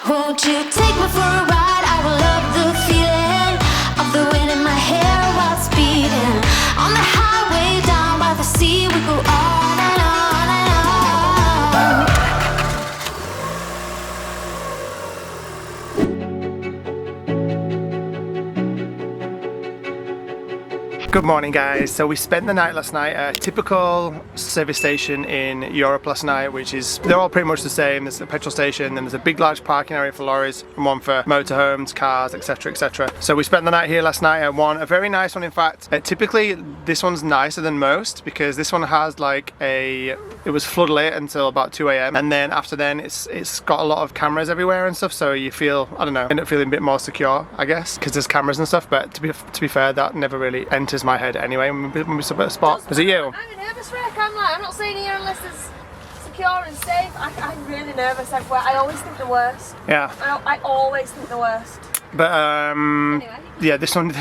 Won't you take me for a ride? I will love the feeling of the wind in my hair while it's beating. On the highway down by the sea, we go on and on and on. Good morning, guys. So we spent the night last night at a typical service station in Europe last night, which is, they're all pretty much the same. There's a petrol station, then there's a big large parking area for lorries and one for motorhomes, cars, etc, etc. So we spent the night here last night at one, a very nice one in fact. Typically this one's nicer than most because this one has like it was floodlit until about 2 AM, and then after then it's got a lot of cameras everywhere and stuff, so you feel, I don't know, end up feeling a bit more secure, I guess, because there's cameras and stuff. But to be fair, that never really enters my head anyway when we stop at a spot. Was it you? I'm a nervous wreck. I'm not staying here unless it's secure and safe. I'm really nervous everywhere. I always think the worst. Yeah. I always think the worst. But anyway. yeah, this one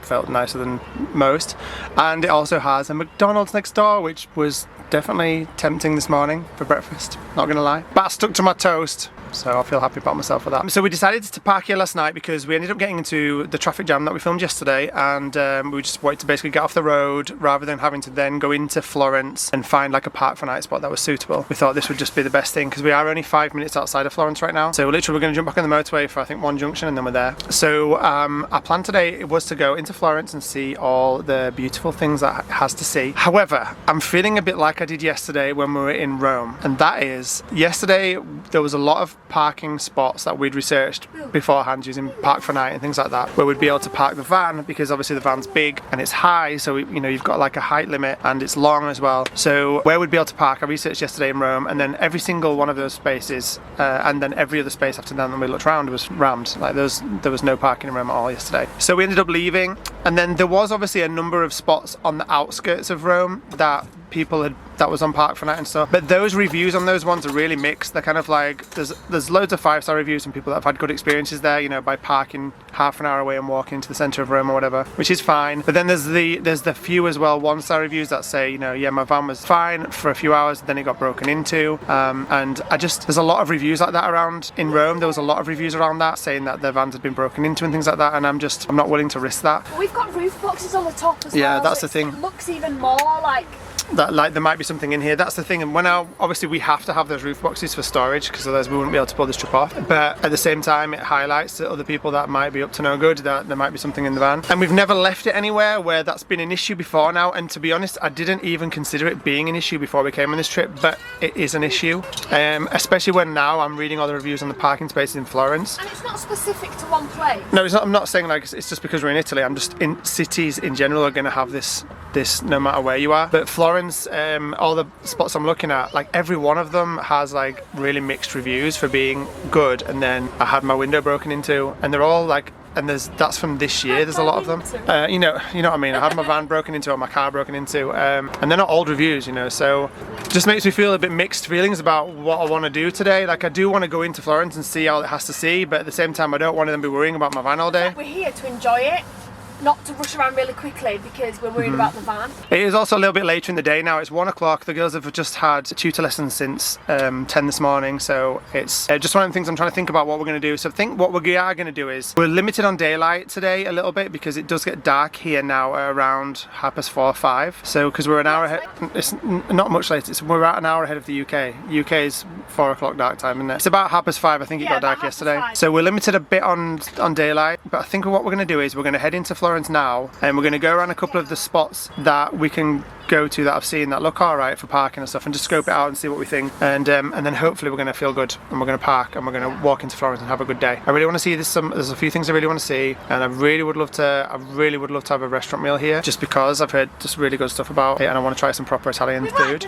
felt nicer than most, and it also has a McDonald's next door, which was definitely tempting this morning for breakfast, not gonna lie. But I stuck to my toast, so I feel happy about myself for that. So we decided to park here last night because we ended up getting into the traffic jam that we filmed yesterday, and we just wanted to basically get off the road rather than having to then go into Florence and find like a park for night spot that was suitable. We thought this would just be the best thing because we are only 5 minutes outside of Florence right now. So literally we're going to jump back on the motorway for I think one junction and then we're there. So our plan today was to go into Florence and see all the beautiful things that it has to see. However, I'm feeling a bit like I did yesterday when we were in Rome, and that is, yesterday there was a lot of parking spots that we'd researched beforehand using Park for Night and things like that, where we'd be able to park the van because obviously the van's big and it's high, so you know, you've got like a height limit and it's long as well. So where we'd be able to park, I researched yesterday in Rome, and then every single one of those spaces and then every other space after that when we looked around was rammed. Like there was no parking in Rome at all yesterday. So we ended up leaving, and then there was obviously a number of spots on the outskirts of Rome that people had, that was on Park for Night and stuff, but those reviews on those ones are really mixed. They're kind of like, there's loads of 5-star reviews from people that have had good experiences there, you know, by parking half an hour away and walking into the centre of Rome or whatever, which is fine. But then there's the few as well 1-star reviews that say, you know, yeah, my van was fine for a few hours, then it got broken into, and there's a lot of reviews like that around in Rome. There was a lot of reviews around that saying that their vans had been broken into and things like that, and I'm not willing to risk that. We've got roof boxes on the top as well. Yeah, that's so the thing. It looks even more like that, like, there might be something in here. That's the thing. And when obviously we have to have those roof boxes for storage because otherwise we wouldn't be able to pull this trip off. But at the same time, it highlights to other people that might be up to no good that there might be something in the van. And we've never left it anywhere where that's been an issue before now. And to be honest, I didn't even consider it being an issue before we came on this trip, but it is an issue. Especially when now I'm reading all the reviews on the parking spaces in Florence. And it's not specific to one place. No, it's not. I'm not saying like it's just because we're in Italy. I'm just in cities in general are going to have this no matter where you are. But Florence, all the spots I'm looking at, like every one of them has like really mixed reviews for being good, and then I had my window broken into, and they're all like, and that's from this year. There's a lot of them. You know what I mean. I had my van broken into or my car broken into, and they're not old reviews, you know. So it just makes me feel a bit mixed feelings about what I want to do today. Like I do want to go into Florence and see all it has to see, but at the same time I don't want to be worrying about my van all day. We're here to enjoy it, not to rush around really quickly because we're worried about the van. It is also a little bit later in the day now. It's 1 o'clock. The girls have just had tutor lessons since 10 this morning, so it's just one of the things I'm trying to think about what we're going to do. So I think what we are going to do is we're limited on daylight today a little bit because it does get dark here now around 4:30 or 5. So because we're an hour ahead, it's not much later. We're about an hour ahead of the UK. UK is 4 o'clock dark time, isn't it? It's about 5:30. I think it got dark yesterday. So we're limited a bit on daylight, but I think what we're going to do is we're going to head into Florence now, and we're going to go around a couple of the spots that we can go to that I've seen that look alright for parking and stuff, and just scope it out and see what we think, and then hopefully we're going to feel good and we're going to park and we're going to walk into Florence and have a good day. I really want to see this. There's a few things I really want to see, and I really would love to have a restaurant meal here just because I've heard just really good stuff about it, and I want to try some proper Italian food.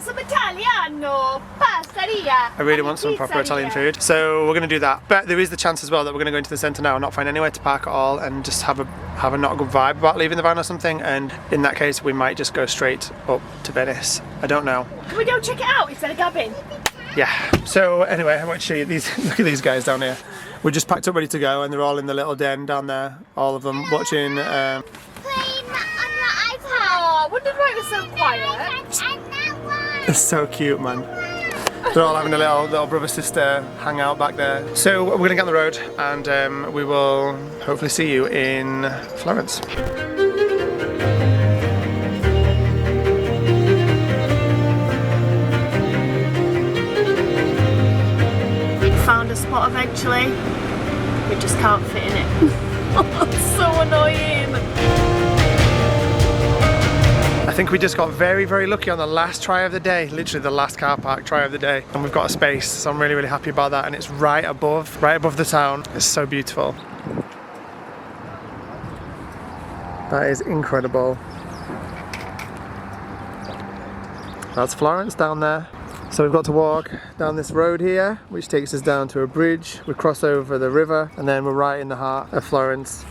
I really want some proper Italian food, so we're going to do that. But there is the chance as well that we're going to go into the centre now and not find anywhere to park at all, and just have a not good vibe about leaving the van or something, and in that case we might just go straight up to Venice. I don't know. Can we go check it out instead of gabbing? Yeah. So anyway, I want to show you these. Look at these guys down here. We're just packed up ready to go, and they're all in the little den down there, all of them watching Playing on the iPad. Oh, I wondered why it was so quiet. And that one. It's so cute, man. They're all having a little brother-sister hangout back there. So we're going to get on the road and we will hopefully see you in Florence. Found a spot eventually. We just can't fit in it. It's so annoying. I think we just got very, very lucky on the last try of the day, literally the last car park try of the day, and we've got a space, so I'm really, really happy about that, and it's right above the town. It's so beautiful. That is incredible. That's Florence down there. So we've got to walk down this road here, which takes us down to a bridge. We cross over the river, and then we're right in the heart of Florence.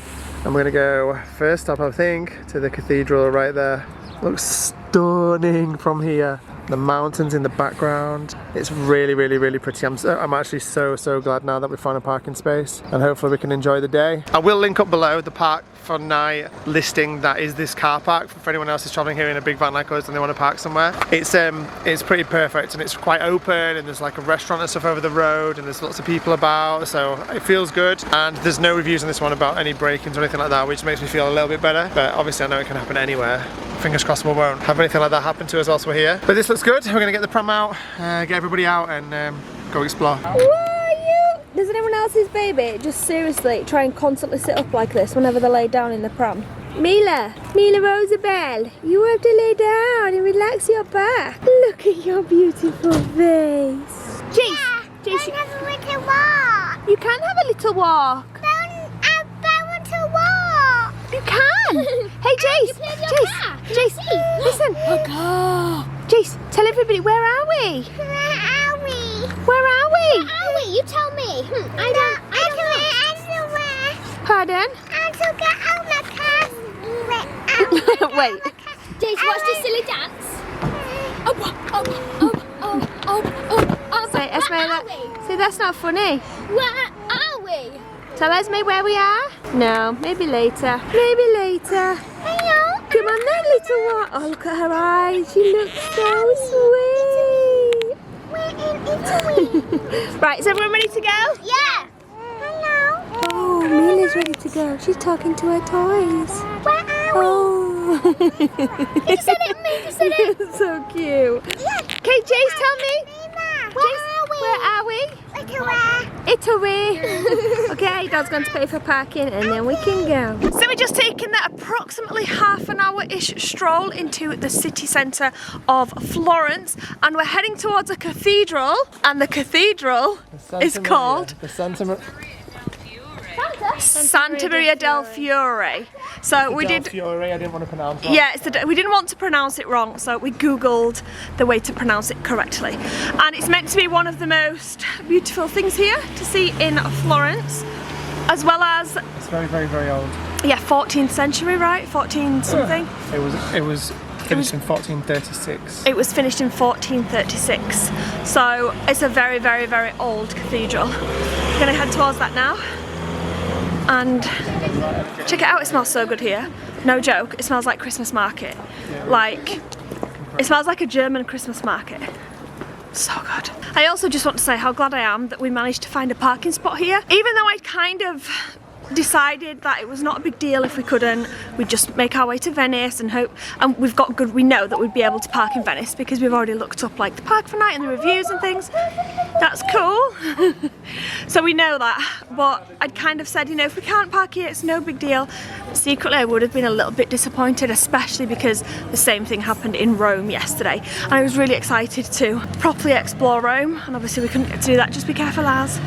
And we're gonna go first stop, I think, to the cathedral right there. Looks stunning from here. The mountains in the background. It's really, really, really pretty. I'm actually so glad now that we found a parking space, and hopefully we can enjoy the day. I will link up below the park for night listing that is this car park for anyone else who's traveling here in a big van like us and they want to park somewhere. It's pretty perfect, and it's quite open, and there's like a restaurant and stuff over the road, and there's lots of people about, so it feels good. And there's no reviews on this one about any break-ins or anything like that, which makes me feel a little bit better, but obviously I know it can happen anywhere. Fingers crossed we won't have anything like that happen to us whilst we're here. But this looks good. We're going to get the pram out, get everybody out, and go explore. Why are you? Does anyone else's baby just seriously try and constantly sit up like this whenever they lay down in the pram? Mila Rosabelle, you have to lay down and relax your back. Look at your beautiful face. Yeah, Jace, I have a little walk. you can have a little walk. I want to walk. You can. Hey Jace, Jace, listen. Jace, tell everybody, where are we? Where are we? Where are we? Where are we? You tell me. I don't know. Pardon? I don't get out my car. Wait. Jace, watch this silly dance. Say, Esme, say that's not funny. Where are we? Tell Esme where we are. No, maybe later. Maybe later. Hello. Come on then, little one. Oh, look at her eyes. She looks so sweet. We're in Italy. Right, is everyone ready to go? Yeah. Hello. Oh, Mila's ready to go. She's talking to her toys. Where are we? Oh. You said it, me. You said it. It's so cute. Yeah. Okay, Jace, tell me. Where are we? Italy. Okay, Dad's going to pay for parking and then we can go. So we're just taking that approximately half an hour-ish stroll into the city centre of Florence, and we're heading towards a cathedral, and the cathedral is called Santa Maria del Fiore. So we did. Fiore, I didn't want to pronounce that. Yeah, we didn't want to pronounce it wrong, so we googled the way to pronounce it correctly. And it's meant to be one of the most beautiful things here to see in Florence, as well as. It's very, very, very old. Yeah, 14th century, right? 14 something. It was finished in 1436. It was finished in 1436. So it's a very, very, very old cathedral. We're gonna head towards that now. And check it out, it smells so good here. No joke, it smells like Christmas market. Like, it smells like a German Christmas market. So good. I also just want to say how glad I am that we managed to find a parking spot here. Even though I kind of decided that it was not a big deal if we couldn't, we'd just make our way to Venice and hope, and we know that we'd be able to park in Venice because we've already looked up like the park for night and the reviews and things. That's cool. So we know that, but I'd kind of said, you know, if we can't park here, it's no big deal. Secretly I would have been a little bit disappointed, especially because the same thing happened in Rome yesterday, and I was really excited to properly explore Rome, and obviously we couldn't get to do that. Just be careful, Az.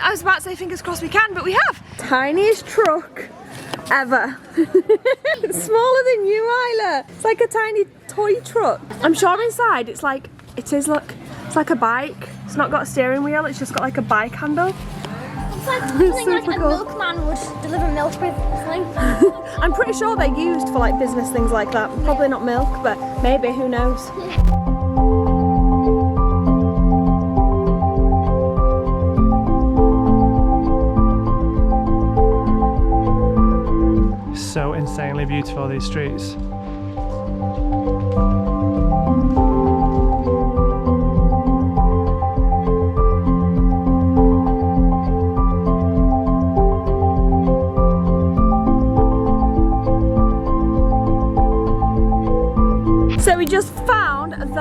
I was about to say fingers crossed we can, but we have. Tiniest truck ever. It's smaller than you, Isla. It's like a tiny toy truck. I'm sure inside it's like, it is, look, it's like a bike. It's not got a steering wheel, it's just got like a bike handle. It's like something like a milkman would deliver milk with something. I'm pretty sure they're used for like business things like that. Probably not milk, but maybe, who knows. So insanely beautiful, these streets.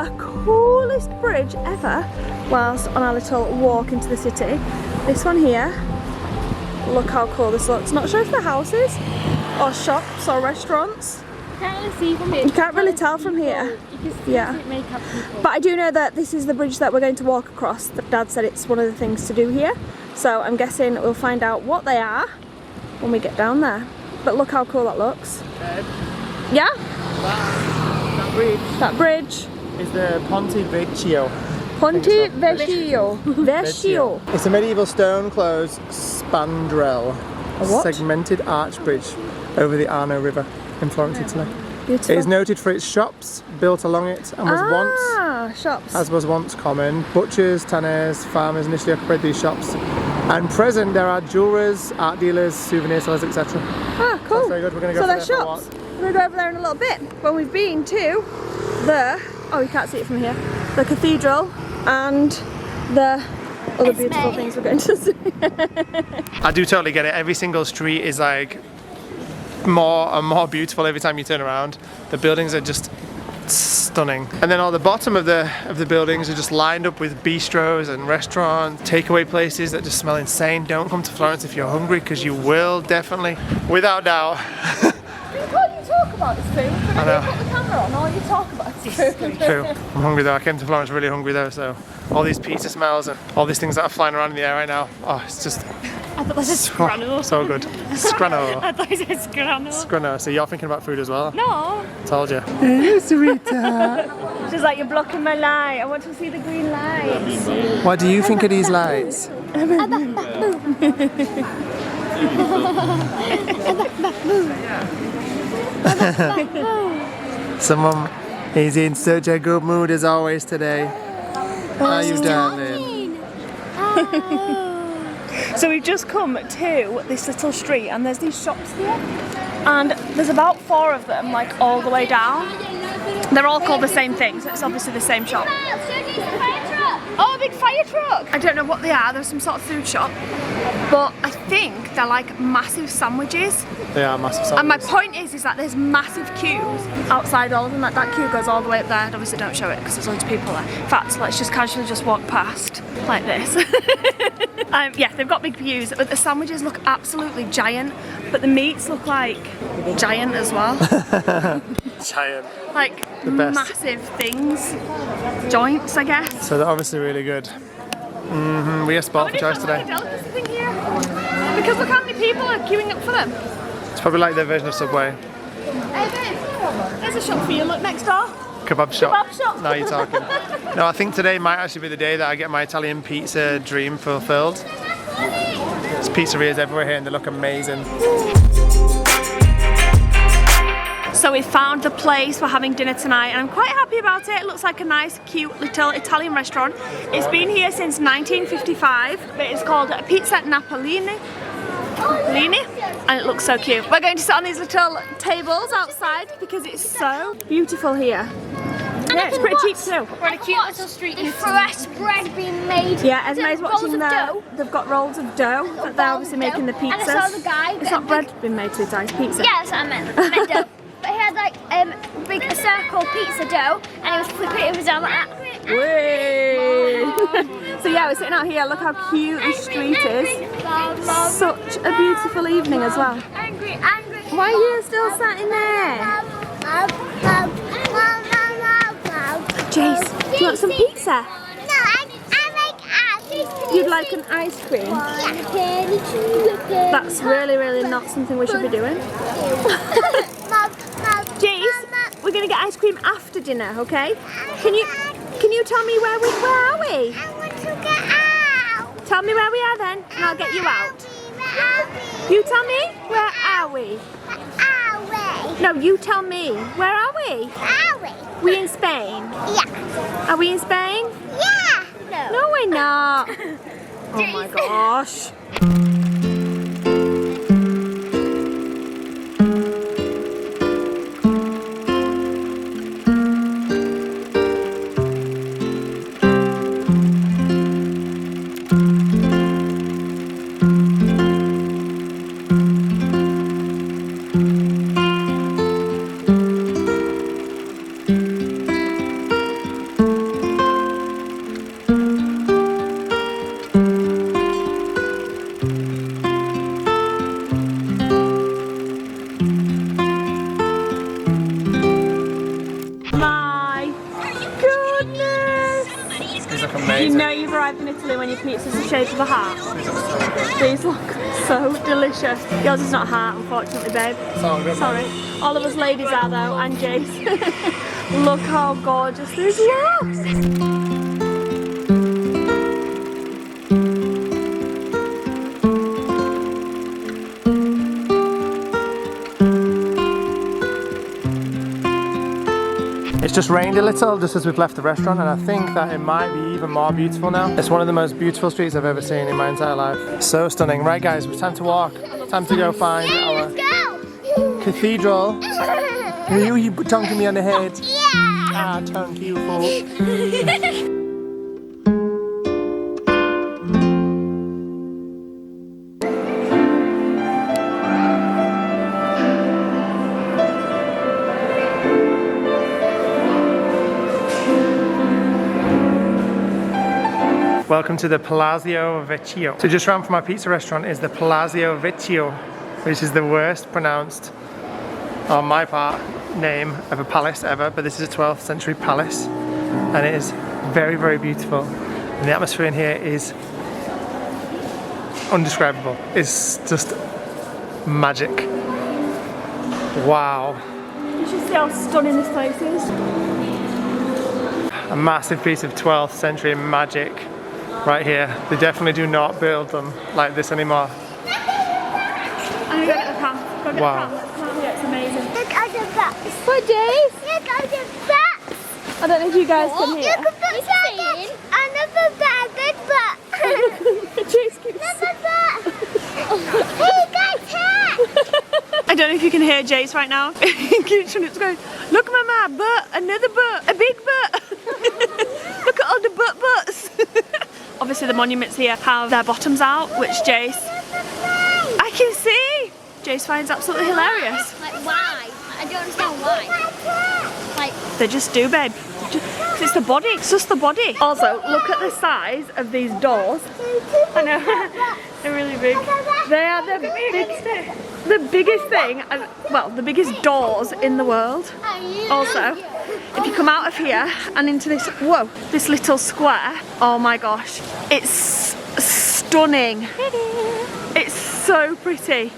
the coolest bridge ever whilst on our little walk into the city. This one here, look how cool this looks. Not sure if they're houses or shops or restaurants. Can't really see from here. You can't really tell from here. Yeah. But I do know that this is the bridge that we're going to walk across. Dad said it's one of the things to do here. So I'm guessing we'll find out what they are when we get down there. But look how cool that looks. Yeah? That bridge is the Ponte Vecchio. Ponte Vecchio. Vecchio. It's a medieval stone-closed spandrel, what? segmented arch bridge over the Arno River in Florence, Italy. Beautiful. It is noted for its shops built along it and was shops. as was once common. Butchers, tanners, farmers initially occupied these shops. And present there are jewelers, art dealers, souvenir sellers, etc. Ah, cool. That's very good. We're going to go so for there's there for a shops. walk. We're going to go over there in a little bit. When we've been to the, oh you can't see it from here, the Cathedral and the other beautiful things we're going to see. I do totally get it. Every single street is like more and more beautiful every time you turn around. The buildings are just stunning. And then on the bottom of the buildings are just lined up with bistros and restaurants, takeaway places that just smell insane. Don't come to Florence if you're hungry, because you will definitely, without doubt. Can't you talk about this food? I know. Put the camera on, all you talk about is food. True. I'm hungry though. I came to Florence really hungry though, so all these pizza smells and all these things that are flying around in the air right now. Oh, it's just I thought this is scrano. so good. Scrano. I thought you said scrano. Scrano. So you're thinking about food as well? No. Told you. Hey, sweetheart. She's like, you're blocking my light. I want to see the green lights. What do you think of these lights? Someone is in such a good mood as always today. How are you, darling? So we've just come to this little street and there's these shops here. And there's about 4 of them, like all the way down. They're all called the same thing, so it's obviously the same shop. Oh, a big fire truck! I don't know what they are, they're some sort of food shop. But I think they're like massive sandwiches. They are massive sandwiches. And my point is that there's massive queues outside all of them. Like that queue goes all the way up there. And obviously don't show it because there's loads of people there. In fact, let's just casually just walk past like this. Yeah, they've got big queues, but the sandwiches look absolutely giant. But the meats look like giant as well. Giant. Like The best. massive things. Joints, I guess. So they're obviously really good. We are spot for choice today. Thing here. Because look how many people are queuing up for them. It's probably like their version of Subway. Hey babe, there's a shop for you, look next door. Kebab shop. Kebab shop. Now you're talking. No, I think today might actually be the day that I get my Italian pizza dream fulfilled. There's pizzerias everywhere here and they look amazing. So we found the place, we're having dinner tonight and I'm quite happy about it. It looks like a nice, cute little Italian restaurant. It's been here since 1955, but it's called Pizza Napolini. And it looks so cute. We're going to sit on these little tables outside because it's so beautiful here. Yeah, it's pretty cheap too. We're on a cute little street. The fresh bread being made. Yeah, Esme's watching dough. they've got rolls of dough that they're obviously making the pizzas. And I saw the guy. It's not bread being made to it's pizza. Yeah, that's what I meant. I meant dough. But he had like a circle pizza dough and he was flipping it down like that. Way. So yeah, we're sitting out here. Look how cute this street is. Such a beautiful evening as well. Angry. Why are you still sat in there? Jace, do you want some pizza? You'd like an ice cream? That's really, really not something we should be doing. Jace, we're gonna get ice cream after dinner, okay? Can you tell me where are we? I want to get out. Tell me where we are then, and I'll get you out. You tell me, where are we? No, you tell me, where are we? We in Spain? Yeah. Are we in Spain? Yeah. No, we're not. Oh my gosh. know you've arrived in Italy when your pizza's the shape of a heart. These look so delicious. Yours is not a heart, unfortunately, babe. Sorry. All of us ladies are though, and Jace. Look how gorgeous this looks. It's just rained a little just as we've left the restaurant, and I think that it might be even more beautiful now. It's one of the most beautiful streets I've ever seen in my entire life. So stunning. Right guys, it's time to walk. Time to go find our cathedral. You tonking me on the head. Yeah. Ah, tonk you fool. Welcome to the Palazzo Vecchio. So just round from our pizza restaurant is the Palazzo Vecchio, which is the worst pronounced, on my part, name of a palace ever, but this is a 12th century palace and it is very, very beautiful. And the atmosphere in here is undescribable. It's just magic. Wow. You should see how stunning this place is. A massive piece of 12th century magic. Right here. They definitely do not build them like this anymore. I'm gonna go get the pram. Go get Wow. the pram. Let's come out here, it's amazing. Look at the bats. What, Jace? Look at the bats. I don't know if you guys can hear. Look at the bats. Another bat. Good bat. Jace keeps... Another bat. Hey guys, hat. I don't know if you can hear Jace right now. He keeps going, look mama, butt, another butt, a big butt. Look at all the butts. Obviously the monuments here have their bottoms out, which Jace, I can see, Jace finds absolutely hilarious. Like why? I don't understand why. Like They just do, babe. It's the body, it's just the body. Also, look at the size of these doors. I know, they're really big. They are the biggest thing, well, the biggest doors in the world. Also, if you come out of here and into this, whoa, this little square, oh my gosh, it's stunning. It's so pretty.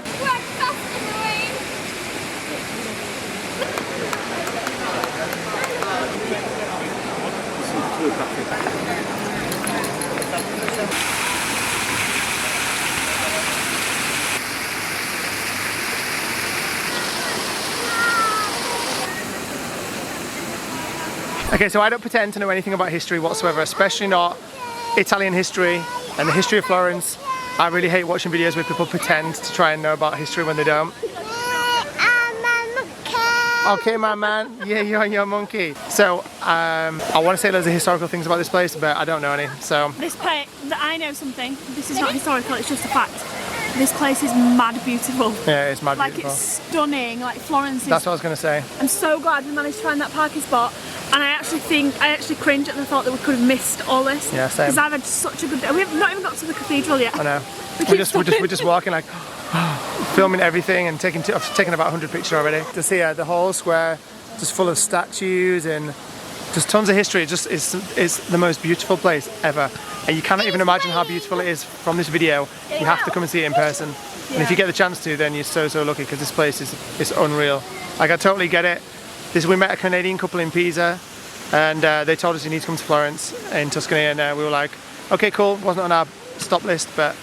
Okay, so I don't pretend to know anything about history whatsoever, especially not Italian history and the history of Florence. I really hate watching videos where people pretend to try and know about history when they don't. Okay, my man. Yeah, you're your monkey. So, I want to say loads of historical things about this place, but I don't know any, so... This place, I know something. This is not historical, it's just a fact. This place is mad beautiful. Yeah, it's mad beautiful. Like, it's stunning. Like, Florence is... That's what I was going to say. I'm so glad we managed to find that parking spot. And I actually cringe at the thought that we could have missed all this. Yeah, same. Because I've had such a good day. We have not even got to the cathedral yet. I know. We're just walking like, filming everything and I've taken about 100 pictures already. To see the whole square just full of statues and just tons of history. It's the most beautiful place ever. And you cannot even imagine how beautiful it is from this video. You have to come and see it in person. Yeah. And if you get the chance to, then you're so lucky because this place is unreal. Like, I totally get it. We met a Canadian couple in Pisa and they told us you need to come to Florence in Tuscany, and we were like, okay, cool. Wasn't on our stop list, but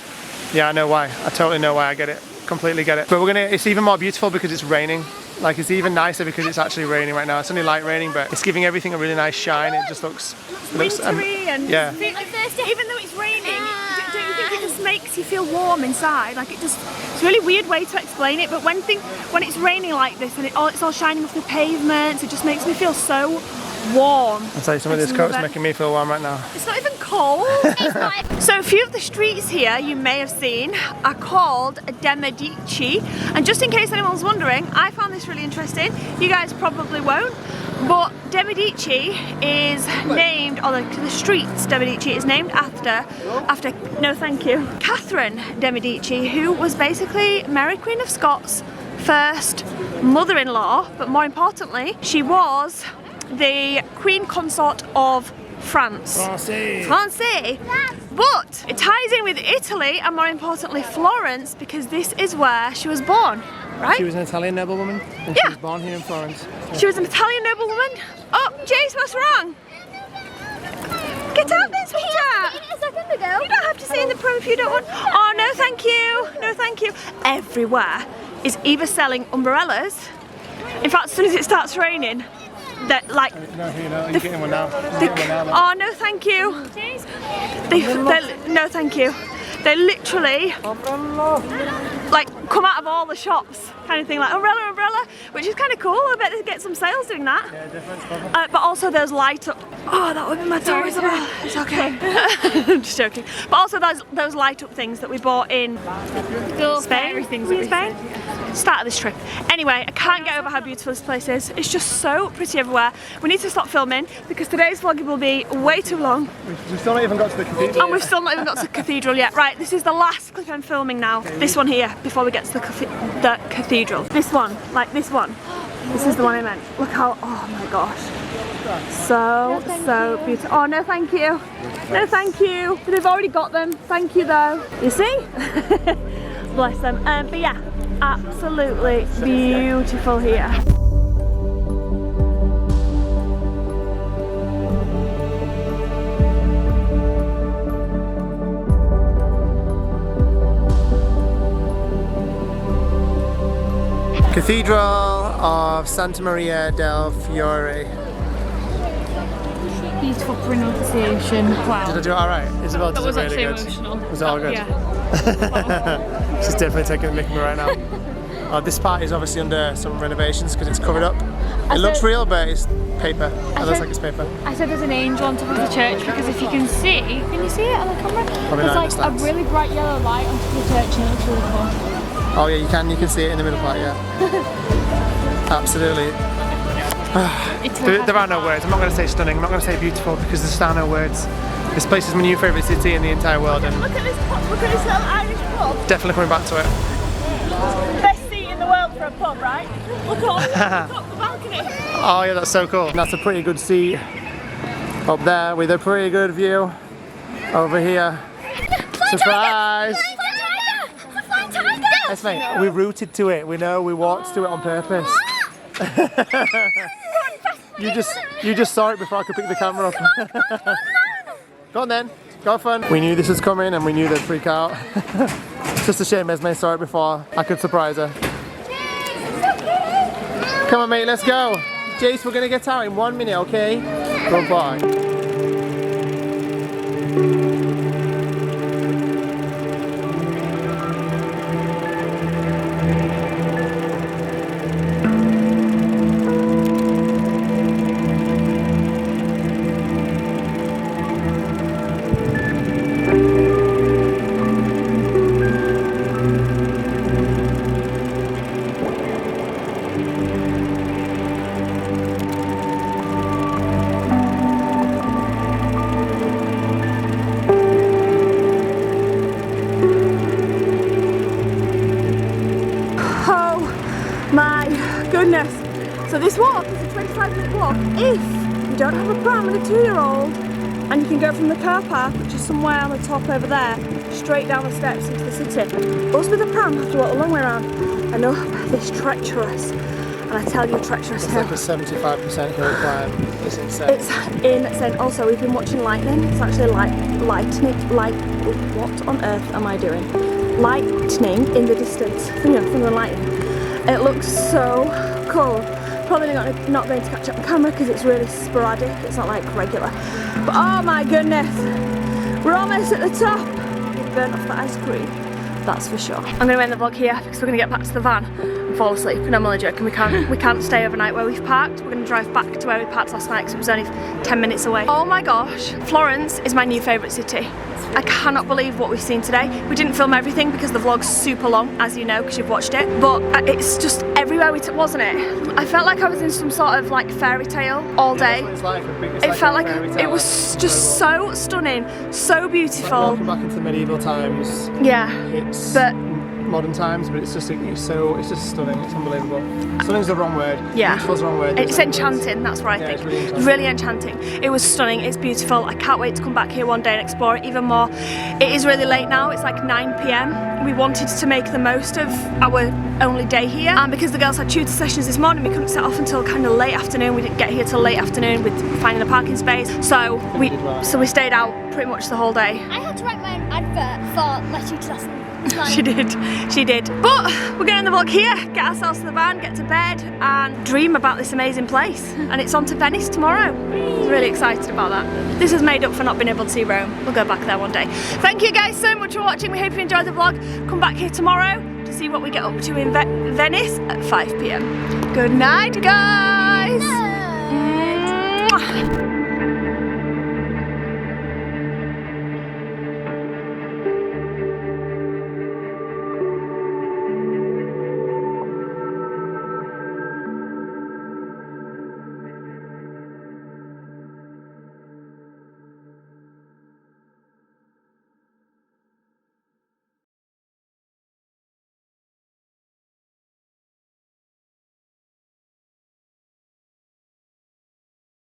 yeah, I know why. I totally know why. I get it. Completely get it. But it's even more beautiful because it's raining. Like, it's even nicer because it's actually raining right now. It's only light raining, but it's giving everything a really nice shine. It just looks wintry and yeah. Even though it's raining, don't you think it just makes you feel warm inside? Like, it's a really weird way to explain it, but when it's raining like this and it's all shining off the pavements, it just makes me feel so warm. I'll tell you, some of this coat's making me feel warm right now. It's not even cold. So a few of the streets here you may have seen are called De Medici, and just in case anyone's wondering, I found this really interesting. You guys probably won't, but De Medici is named, or the streets De Medici is named after, no thank you, Catherine De Medici, who was basically Mary Queen of Scots' first mother-in-law, but more importantly, she was the Queen Consort of France. Francais. Francais. But it ties in with Italy and more importantly Florence because this is where she was born, right? She was an Italian noblewoman and she was born here in Florence. She was an Italian noblewoman. Oh, Jace, what's wrong? Get out there, sweetheart. A second ago. You don't have to sit in the pram if you don't want. Oh, no thank you. No thank you. Everywhere is either selling umbrellas. In fact, as soon as it starts raining, they're like... No, you're getting one now. Oh, no thank you. No thank you. They literally like come out of all the shops, kind of thing, like umbrella, which is kind of cool. I bet they get some sales doing that. Yeah, definitely. But also there's light up. Oh, that would be my toe, Isabel. It's okay. I'm just joking. But also there's those light up things that we bought in Spain. Spain. Start of this trip. Anyway, I can't get over how beautiful this place is. It's just so pretty everywhere. We need to stop filming because today's vlog will be way too long. We've still not even got to the cathedral. And we've still not even got to the cathedral yet. Right, this is the last clip I'm filming now. This one here, before we get to the cathedral. This one, like this one. This is the one I meant. Look how, oh my gosh. So beautiful. Oh, no thank you. No thank you. They've already got them. Thank you though. You see? Bless them. But yeah, absolutely beautiful here. Cathedral of Santa Maria del Fiore. Beautiful pronunciation. Wow. Did I do it alright? Isabel did it really good. Emotional. Was it all good? Yeah. She's definitely taking the mick of me right now. This part is obviously under some renovations because it's covered up. It looks real, but it's paper. It looks like it's paper. I said there's an angel on top of the church because if you can see you see it on the camera? Probably there's like a really bright yellow light on top of the church and it looks really cool. Oh yeah, you can see it in the middle part, yeah. Absolutely. There are no words. I'm not going to say stunning, I'm not going to say beautiful because there are no words. This place is my new favourite city in the entire world and Look at this little Irish pub. definitely coming back to it. Best seat in the world for a pub, right? Look up the balcony. Oh yeah, that's so cool. That's a pretty good seat up there with a pretty good view over here. Surprise! Yes, mate, we rooted to it. We know we walked to it on purpose. You just saw it before I could pick the camera up. Go on then, go have fun. We knew this was coming and we knew they'd freak out. It's just a shame Esme saw it before I could surprise her. Come on mate, let's go. Jace, we're gonna get out in 1 minute, okay? Goodbye. Goodness. So this walk is a 25-minute walk if you don't have a pram and a 2-year-old, and you can go from the car park, which is somewhere on the top over there, straight down the steps into the city. Us with a pram have to walk a long way around. I know this treacherous, and I tell you treacherous It's hill. like a 75% hill climb. It's insane. It's insane. Also, we've been watching lightning. It's actually lightning. What on earth am I doing? Lightning in the distance, from the lightning. It looks so cool. Probably not going to catch up the camera because it's really sporadic. It's not like regular. But oh my goodness, we're almost at the top. We've burnt off the ice cream, that's for sure. I'm going to end the vlog here because we're going to get back to the van and fall asleep. And I'm only joking. We can't stay overnight where we've parked. We're going to drive back to where we parked last night because it was only 10 minutes away. Oh my gosh, Florence is my new favourite city. I cannot believe what we've seen today. We didn't film everything because the vlog's super long, as you know, because you've watched it. But it's just everywhere we took, wasn't it? I felt like I was in some sort of like fairy tale all day. It felt like it was just so stunning, so beautiful. Welcome back into medieval times. Yeah, It's but modern times, but it's just stunning. It's unbelievable. Stunning's the wrong word. Yeah. Beautiful's the wrong word. It's enchanting, that's what I think. It's really enchanting. Really enchanting. It was stunning, it's beautiful. I can't wait to come back here one day and explore it even more. It is really late now, it's like 9 p.m. We wanted to make the most of our only day here, and because the girls had tutor sessions this morning, we couldn't set off until kind of late afternoon. We didn't get here till late afternoon with finding a parking space, so we stayed out pretty much the whole day. I had to write my own advert for my tutor lesson. She did. But we're going to the vlog here, get ourselves to the van, get to bed and dream about this amazing place. And it's on to Venice tomorrow. I'm really excited about that. This has made up for not being able to see Rome. We'll go back there one day. Thank you guys so much for watching. We hope you enjoyed the vlog. Come back here tomorrow to see what we get up to in Venice at 5 p.m. Good night, guys.